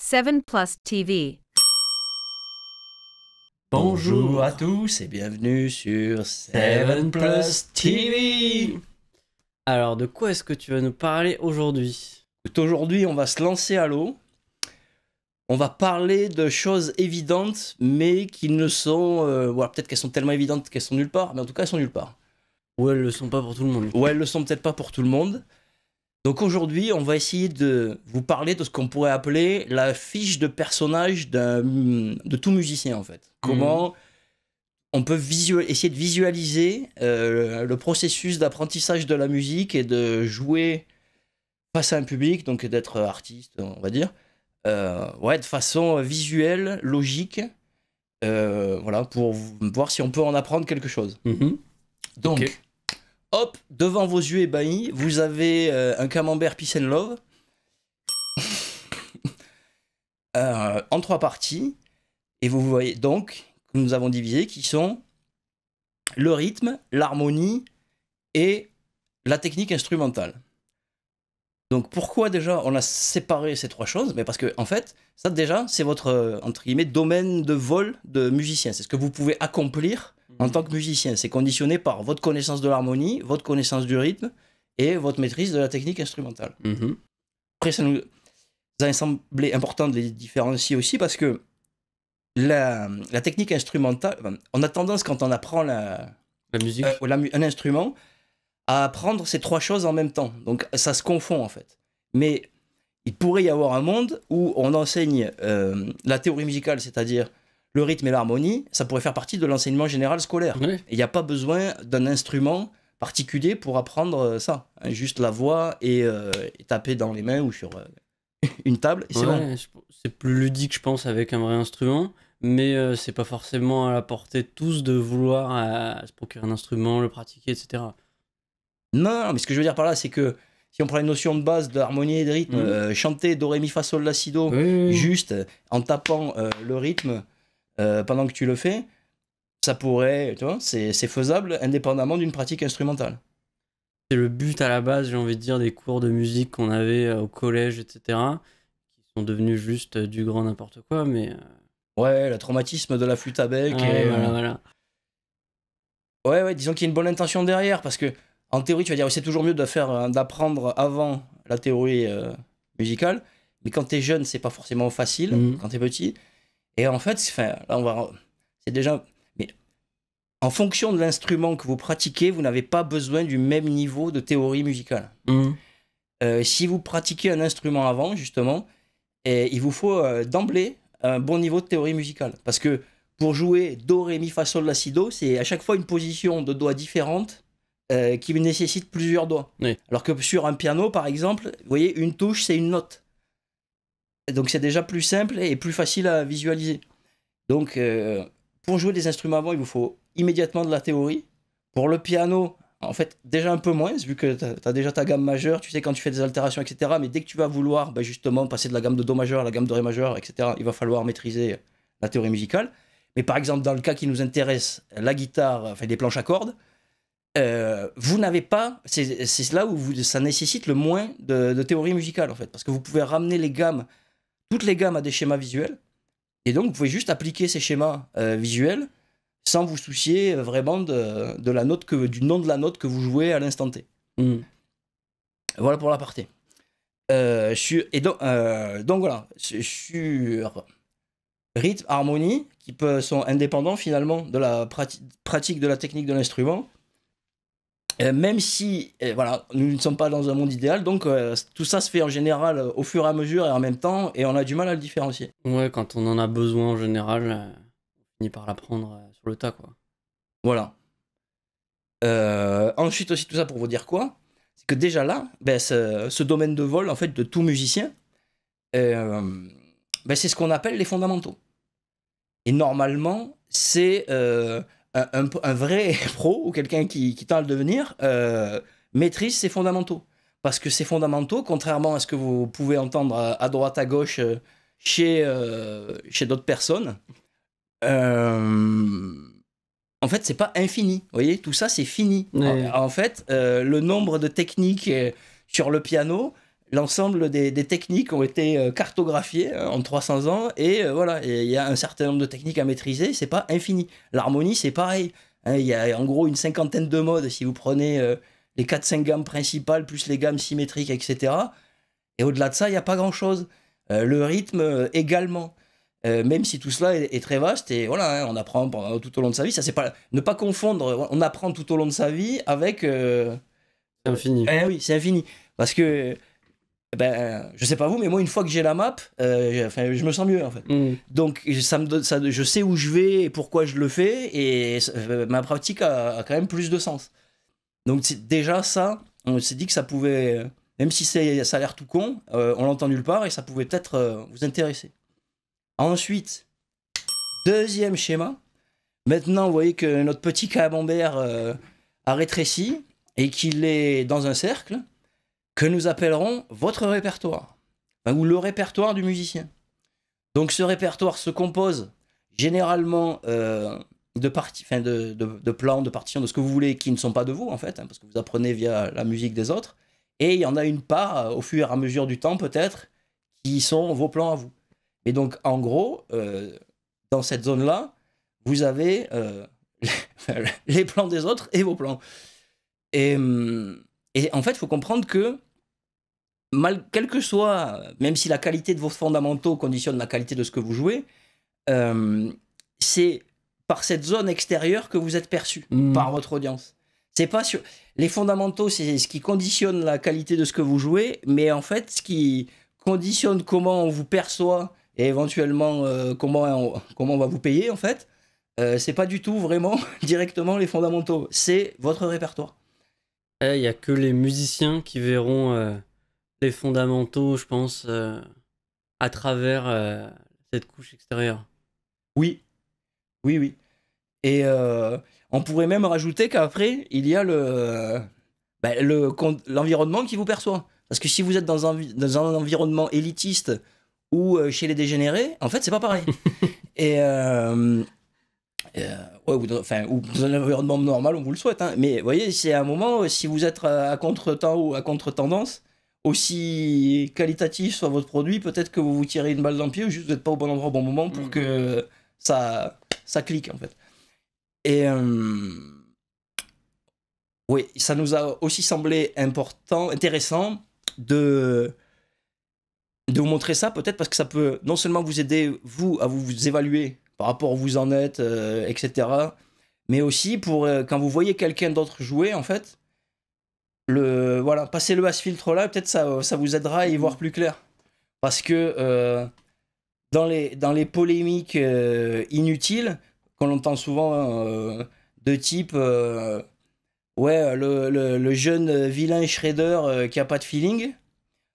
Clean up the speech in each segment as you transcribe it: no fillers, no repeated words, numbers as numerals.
7 Plus TV. Bonjour à tous et bienvenue sur 7 Plus TV. Alors, de quoi est-ce que tu vas nous parler aujourd'hui? Aujourd'hui, on va se lancer à l'eau. On va parler de choses évidentes, mais qui ne sont... voilà, peut-être qu'elles sont tellement évidentes qu'elles sont nulle part, mais en tout cas, elles sont nulle part. Ou elles le sont pas pour tout le monde. Ouais, elles le sont peut-être pas pour tout le monde. Donc aujourd'hui, on va essayer de vous parler de ce qu'on pourrait appeler la fiche de personnage de tout musicien, en fait. Comment on peut essayer de visualiser le processus d'apprentissage de la musique et de jouer face à un public, donc d'être artiste, on va dire, ouais, de façon visuelle, logique, voilà, pour voir si on peut en apprendre quelque chose. Donc, Ok. hop, devant vos yeux ébahis, vous avez un camembert Peace and Love en 3 parties, et vous voyez donc que nous avons divisé qui sont le rythme, l'harmonie et la technique instrumentale. Donc pourquoi déjà on a séparé ces 3 choses? Mais parce que en fait, ça déjà c'est votre entre guillemets domaine de vol de musicien. C'est ce que vous pouvez accomplir en tant que musicien. C'est conditionné par votre connaissance de l'harmonie, votre connaissance du rythme et votre maîtrise de la technique instrumentale. Après, ça nous a semblé important de les différencier aussi parce que la technique instrumentale, on a tendance quand on apprend La musique. un instrument à apprendre ces 3 choses en même temps. Donc ça se confond en fait. Mais il pourrait y avoir un monde où on enseigne la théorie musicale, c'est-à-dire le rythme et l'harmonie, ça pourrait faire partie de l'enseignement général scolaire. Ouais. Il n'y a pas besoin d'un instrument particulier pour apprendre ça. Hein, juste la voix et taper dans les mains ou sur une table, et c'est bon. Ouais, c'est plus ludique, je pense, avec un vrai instrument. Mais c'est pas forcément à la portée de tous de vouloir se procurer un instrument, le pratiquer, etc. Non, mais ce que je veux dire par là, c'est que si on prend une notion de base de harmonie et de rythme, chanter do, ré, mi, fa, sol, la, si, do, Oui. juste en tapant le rythme pendant que tu le fais, ça pourrait, tu vois, c'est faisable indépendamment d'une pratique instrumentale. C'est le but à la base, j'ai envie de dire, des cours de musique qu'on avait au collège, etc. Qui sont devenus juste du grand n'importe quoi, mais... Ouais, le traumatisme de la flûte à bec. ouais, et, voilà. ouais, disons qu'il y a une bonne intention derrière, parce que en théorie, tu vas dire c'est toujours mieux d'apprendre avant la théorie musicale, mais quand t'es jeune, c'est pas forcément facile, quand t'es petit. Et en fait, là, c'est déjà... Mais en fonction de l'instrument que vous pratiquez, vous n'avez pas besoin du même niveau de théorie musicale. Si vous pratiquez un instrument avant, justement, il vous faut d'emblée un bon niveau de théorie musicale. Parce que pour jouer do, ré, mi, fa, sol, la, si, do, c'est à chaque fois une position de doigts différente qui nécessite plusieurs doigts. Oui. Alors que sur un piano, par exemple, vous voyez, une touche, c'est une note. Donc c'est déjà plus simple et plus facile à visualiser. Donc pour jouer des instruments avant, il vous faut immédiatement de la théorie. Pour le piano, en fait, déjà un peu moins, vu que tu as déjà ta gamme majeure, tu sais quand tu fais des altérations, etc. Mais dès que tu vas vouloir justement passer de la gamme de do majeur à la gamme de ré majeur, etc., il va falloir maîtriser la théorie musicale. Mais par exemple, dans le cas qui nous intéresse, la guitare, enfin des planches à cordes, vous n'avez pas, c'est là où ça nécessite le moins de théorie musicale en fait, parce que vous pouvez ramener les gammes, toutes les gammes à des schémas visuels, et donc vous pouvez juste appliquer ces schémas visuels sans vous soucier vraiment de la note du nom de la note que vous jouez à l'instant T. Voilà pour la partie. Donc voilà, sur rythme, harmonie, qui sont indépendants finalement de la pratique de la technique de l'instrument. Même si voilà, nous ne sommes pas dans un monde idéal, donc tout ça se fait en général au fur et à mesure et en même temps, et on a du mal à le différencier. Ouais, quand on en a besoin en général, on finit par l'apprendre sur le tas, quoi. Voilà. Ensuite aussi tout ça pour vous dire quoi? C'est que déjà là, ce domaine de vol en fait de tout musicien, c'est ce qu'on appelle les fondamentaux. Et normalement, c'est un vrai pro ou quelqu'un qui tend à le devenir maîtrise ses fondamentaux. Parce que ces fondamentaux, contrairement à ce que vous pouvez entendre à droite, à gauche, chez d'autres personnes, en fait, c'est pas infini. Vous voyez, tout ça, c'est fini. Ouais. En fait, le nombre de techniques sur le piano, l'ensemble des techniques ont été cartographiées en 300 ans, et voilà, il y a un certain nombre de techniques à maîtriser, c'est pas infini. L'harmonie, c'est pareil. Hein, il y a en gros une cinquantaine de modes si vous prenez les 4-5 gammes principales, plus les gammes symétriques, etc. Et au-delà de ça, il n'y a pas grand-chose. Le rythme également. Même si tout cela est très vaste, et voilà, hein, on apprend tout au long de sa vie. Ça, c'est pas, ne pas confondre, on apprend tout au long de sa vie avec... C'est infini. Oui, c'est infini. Parce que, ben, je sais pas vous, mais moi, une fois que j'ai la map, je me sens mieux, en fait. Donc, ça me donne, je sais où je vais et pourquoi je le fais, et ma pratique a quand même plus de sens. Donc, déjà, ça, on s'est dit que ça pouvait, même si ça a l'air tout con, on l'entend nulle part, et ça pouvait peut-être vous intéresser. Ensuite, deuxième schéma. Maintenant, vous voyez que notre petit camembert a rétréci et qu'il est dans un cercle que nous appellerons votre répertoire, ou le répertoire du musicien. Donc ce répertoire se compose généralement de plans, de partitions, de ce que vous voulez, qui ne sont pas de vous en fait, hein, parce que vous apprenez via la musique des autres, et il y en a une part, au fur et à mesure du temps peut-être, qui sont vos plans à vous. Et donc en gros, dans cette zone-là, vous avez les plans des autres et vos plans. Et en fait, il faut comprendre que, quel que soit, même si la qualité de vos fondamentaux conditionne la qualité de ce que vous jouez, c'est par cette zone extérieure que vous êtes perçu par votre audience. C'est pas sur... Les fondamentaux, c'est ce qui conditionne la qualité de ce que vous jouez, mais en fait, ce qui conditionne comment on vous perçoit et éventuellement comment on va vous payer, en fait, c'est pas du tout vraiment directement les fondamentaux, c'est votre répertoire. Il n'y a que les musiciens qui verront les fondamentaux, je pense, à travers cette couche extérieure. Oui. Et on pourrait même rajouter qu'après, il y a l'environnement qui vous perçoit. Parce que si vous êtes dans un environnement élitiste ou chez les dégénérés, en fait, c'est pas pareil. Et... ou dans un environnement normal, on vous le souhaite, hein. Mais vous voyez, c'est un moment, si vous êtes à contre-temps ou à contre-tendance, aussi qualitatif soit votre produit, peut-être que vous vous tirez une balle dans le pied ou juste vous n'êtes pas au bon endroit au bon moment pour que ça clique en fait. Et oui, ça nous a aussi semblé intéressant de vous montrer ça, peut-être parce que ça peut non seulement vous aider, vous, à vous évaluer par rapport où vous en êtes, etc. Mais aussi pour quand vous voyez quelqu'un d'autre jouer, en fait, passez-le à ce filtre-là, peut-être ça vous aidera à y voir plus clair. Parce que dans les polémiques inutiles, qu'on entend souvent de type le jeune vilain Shredder qui a pas de feeling,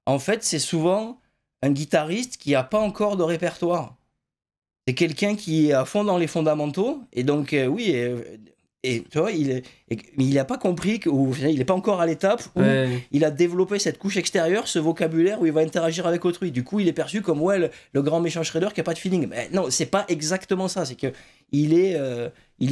en fait, c'est souvent un guitariste qui a pas encore de répertoire. C'est quelqu'un qui est à fond dans les fondamentaux, et donc et tu vois, il n'a pas compris, il n'est pas encore à l'étape où il a développé cette couche extérieure, ce vocabulaire où il va interagir avec autrui. Du coup, il est perçu comme le grand méchant Shredder qui n'a pas de feeling. Mais non, c'est pas exactement ça. C'est que il est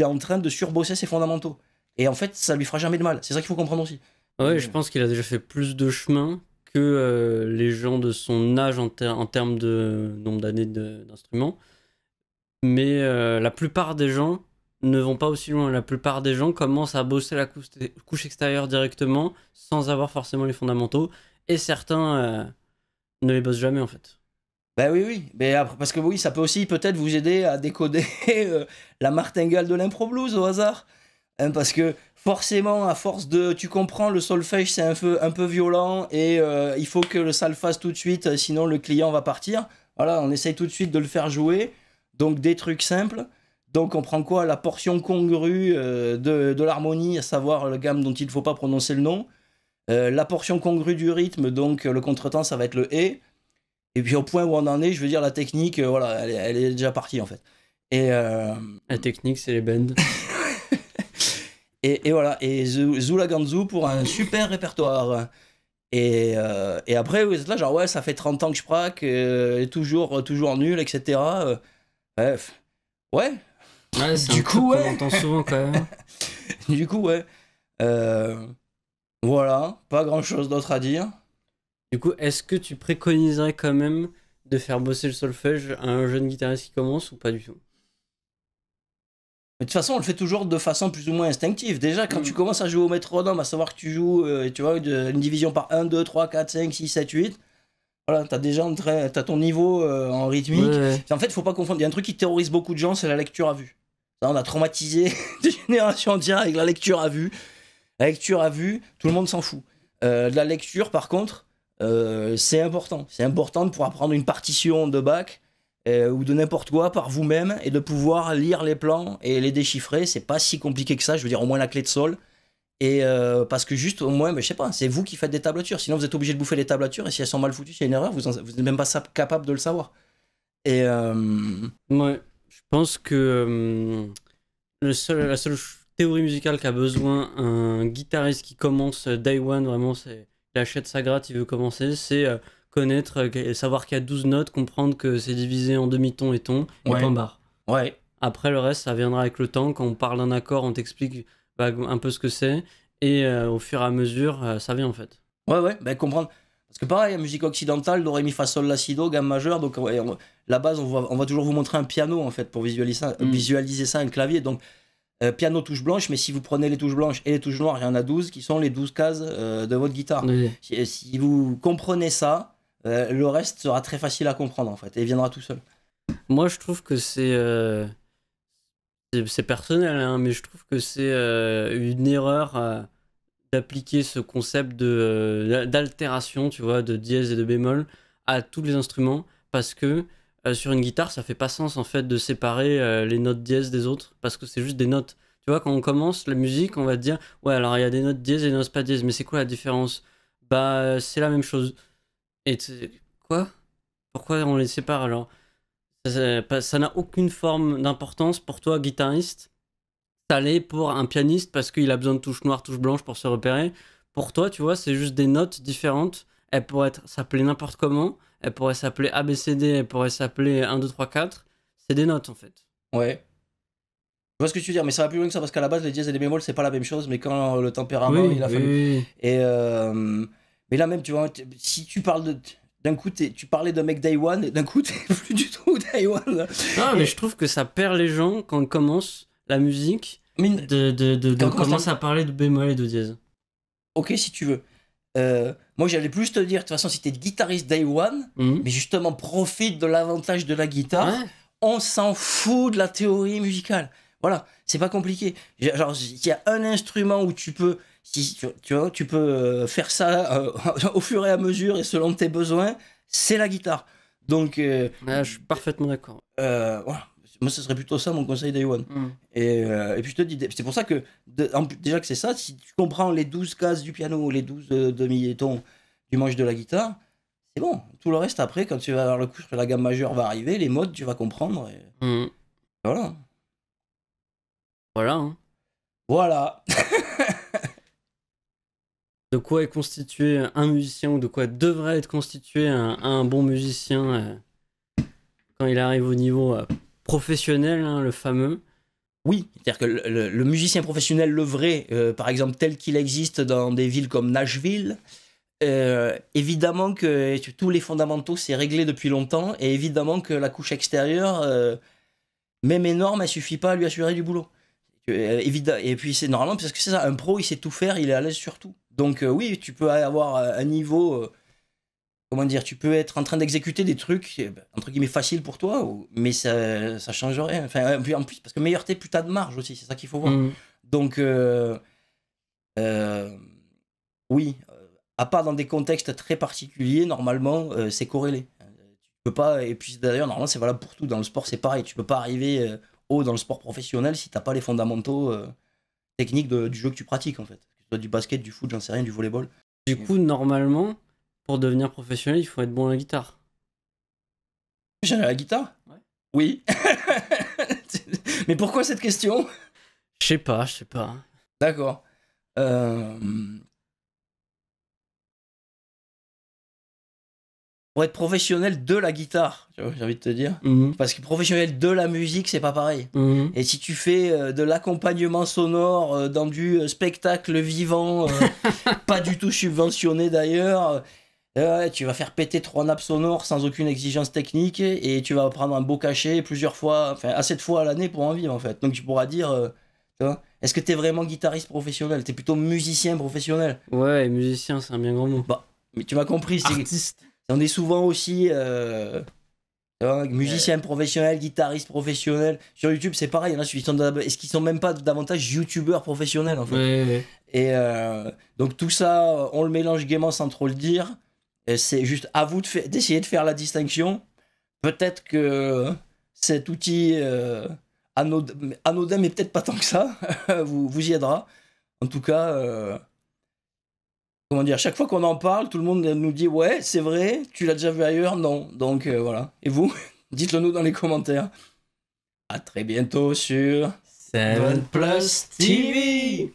en train de surbosser ses fondamentaux. Et en fait, ça lui fera jamais de mal. C'est ça qu'il faut comprendre aussi. Ouais, je pense qu'il a déjà fait plus de chemin que les gens de son âge en termes de nombre d'années d'instruments. Mais la plupart des gens ne vont pas aussi loin. La plupart des gens commencent à bosser la couche extérieure directement sans avoir forcément les fondamentaux. Et certains ne les bossent jamais en fait. Bah oui. Mais après, parce que oui, ça peut aussi peut-être vous aider à décoder la martingale de l'impro blues au hasard. Hein, parce que forcément, à force de... Tu comprends, le solfège c'est un peu violent et il faut que ça le fasse tout de suite, sinon le client va partir. Voilà, on essaye tout de suite de le faire jouer. Donc des trucs simples. Donc on prend quoi? La portion congrue de l'harmonie, à savoir la gamme dont il ne faut pas prononcer le nom. La portion congrue du rythme, donc le contretemps ça va être le et. Et puis au point où on en est, je veux dire la technique, elle est déjà partie en fait. Et la technique c'est les bends. et voilà, et Zula Ganzu pour un super répertoire. Et après vous êtes là genre ça fait 30 ans que je praque, toujours nul, etc. Bref. Ouais, c'est du coup, qu'on entend souvent quand même. Du coup, voilà, pas grand chose d'autre à dire. Du coup, est-ce que tu préconiserais quand même de faire bosser le solfège à un jeune guitariste qui commence ou pas du tout? Mais de toute façon, on le fait toujours de façon plus ou moins instinctive. Déjà, quand tu commences à jouer au métronome, à savoir que tu joues, tu vois, une division par 1, 2, 3, 4, 5, 6, 7, 8, voilà, t'as déjà t'as ton niveau en rythmique. Ouais. En fait, il faut pas confondre. Il y a un truc qui terrorise beaucoup de gens, c'est la lecture à vue. Ça, on a traumatisé des générations entières avec la lecture à vue. La lecture à vue, tout le monde s'en fout. De la lecture, par contre, c'est important. C'est important de pouvoir prendre une partition de Bach ou de n'importe quoi par vous-même et de pouvoir lire les plans et les déchiffrer. C'est pas si compliqué que ça. Je veux dire, au moins la clé de sol. Et parce que juste, au moins, je sais pas, c'est vous qui faites des tablatures. Sinon, vous êtes obligé de bouffer les tablatures et si elles sont mal foutues, s'il y a une erreur, vous n'êtes même pas capable de le savoir. Et Ouais, je pense que la seule théorie musicale qu'a besoin un guitariste qui commence day one, vraiment, c'est il achète sa gratte, il veut commencer, c'est connaître, savoir qu'il y a 12 notes, comprendre que c'est divisé en demi-ton et ton, et Ouais. point barre. ouais, Après, le reste, ça viendra avec le temps. Quand on parle d'un accord, on t'explique un peu ce que c'est, et au fur et à mesure, ça vient en fait. ouais, ben comprendre. Parce que pareil, la musique occidentale, do, ré, mi, fa, sol, la, si, do, gamme majeure. Donc, la base, on va toujours vous montrer un piano en fait pour visualiser ça, un clavier. Donc, piano touche blanche, mais si vous prenez les touches blanches et les touches noires, il y en a 12 qui sont les 12 cases de votre guitare. Oui. Si vous comprenez ça, le reste sera très facile à comprendre en fait et viendra tout seul. Moi, je trouve que c'est personnel, hein, mais je trouve que c'est une erreur d'appliquer ce concept d'altération, tu vois, de dièse et de bémol à tous les instruments, parce que sur une guitare, ça fait pas sens en fait de séparer les notes dièse des autres, parce que c'est juste des notes. Tu vois, quand on commence la musique, on va te dire, ouais, alors il y a des notes dièse et des notes pas dièse, mais c'est quoi la différence? Bah, c'est la même chose. Et quoi? Pourquoi on les sépare alors? Ça n'a aucune forme d'importance pour toi, guitariste. Ça l'est pour un pianiste parce qu'il a besoin de touches noires, touches blanches pour se repérer. Pour toi, tu vois, c'est juste des notes différentes. Elles pourraient s'appeler n'importe comment. Elles pourraient s'appeler ABCD, elles pourraient s'appeler 1, 2, 3, 4. C'est des notes en fait. Ouais. Je vois ce que tu veux dire, mais ça va plus loin que ça parce qu'à la base, les dièses et les bémols, c'est pas la même chose, mais quand le tempérament, il a fallu. Oui. Et mais là même, tu vois, si tu parles d'un coup, tu parlais de mec Day One, et d'un coup, t'es plus du tout Day One. Non, mais je trouve que ça perd les gens quand on commence la musique Mais, de Quand on commence commencer à parler de bémol et de dièse. ok, si tu veux. Moi, j'allais plus te dire, de toute façon, si t'es guitariste Day One, mais justement, profite de l'avantage de la guitare. Ouais. On s'en fout de la théorie musicale. Voilà, c'est pas compliqué. Genre, il y a un instrument où tu peux, si tu vois, tu peux faire ça au fur et à mesure et selon tes besoins, c'est la guitare. Donc, Ouais, je suis parfaitement d'accord. voilà. Moi, ce serait plutôt ça mon conseil Day One. Et puis je te dis, c'est pour ça que, déjà que c'est ça, si tu comprends les 12 cases du piano, les 12 demi-tons du manche de la guitare, c'est bon. Tout le reste après, quand tu vas avoir le coup sur la gamme majeure va arriver, les modes, tu vas comprendre. Et voilà. Voilà. Hein. Voilà. De quoi est constitué un musicien ou de quoi devrait être constitué un bon musicien quand il arrive au niveau professionnel, hein, le fameux. Oui, c'est-à-dire que le musicien professionnel, le vrai, par exemple tel qu'il existe dans des villes comme Nashville, évidemment que tous les fondamentaux c'est réglé depuis longtemps et évidemment que la couche extérieure, même énorme, elle suffit pas à lui assurer du boulot. Et puis c'est normalement parce que c'est ça, un pro il sait tout faire, il est à l'aise sur tout. Donc oui, tu peux avoir un niveau, comment dire, tu peux être en train d'exécuter des trucs entre guillemets faciles pour toi, mais ça change rien. Enfin, puis en plus parce que meilleur t'es, plus t'as de marge aussi, c'est ça qu'il faut voir. Donc oui, à part dans des contextes très particuliers, normalement c'est corrélé. Tu peux pas, et puis d'ailleurs normalement c'est valable pour tout. Dans le sport c'est pareil, tu peux pas arriver haut dans le sport professionnel si t'as pas les fondamentaux techniques du jeu que tu pratiques en fait. Que ce soit du basket, du foot, j'en sais rien, du volleyball. Du coup, normalement, pour devenir professionnel, il faut être bon à la guitare. J'ai la guitare ? Ouais. Oui. Mais pourquoi cette question ? Je sais pas. D'accord. Pour être professionnel de la guitare, tu vois, j'ai envie de te dire. Parce que professionnel de la musique, c'est pas pareil. Et si tu fais de l'accompagnement sonore dans du spectacle vivant, pas du tout subventionné d'ailleurs, Ouais, tu vas faire péter 3 nappes sonores sans aucune exigence technique et tu vas prendre un beau cachet plusieurs fois, enfin assez de fois à l'année pour en vivre en fait. Donc tu pourras dire, tu vois, est-ce que t'es vraiment guitariste professionnel? T'es plutôt musicien professionnel? Ouais, et musicien, c'est un bien grand mot. Bah, mais tu m'as compris, Artiste. on est souvent aussi tu vois, musicien professionnel, guitariste professionnel. Sur YouTube, c'est pareil, il y en a est-ce qu'ils sont même pas davantage youtubeurs professionnels en fait? Ouais. Et donc tout ça, on le mélange gaiement sans trop le dire. Et c'est juste à vous d'essayer de faire la distinction. Peut-être que cet outil anodin, mais peut-être pas tant que ça, vous y aidera. En tout cas, comment dire, chaque fois qu'on en parle, tout le monde nous dit ouais, c'est vrai, tu l'as déjà vu ailleurs, non. Donc voilà. Et vous, dites-le nous dans les commentaires. À très bientôt sur 7 Plus TV.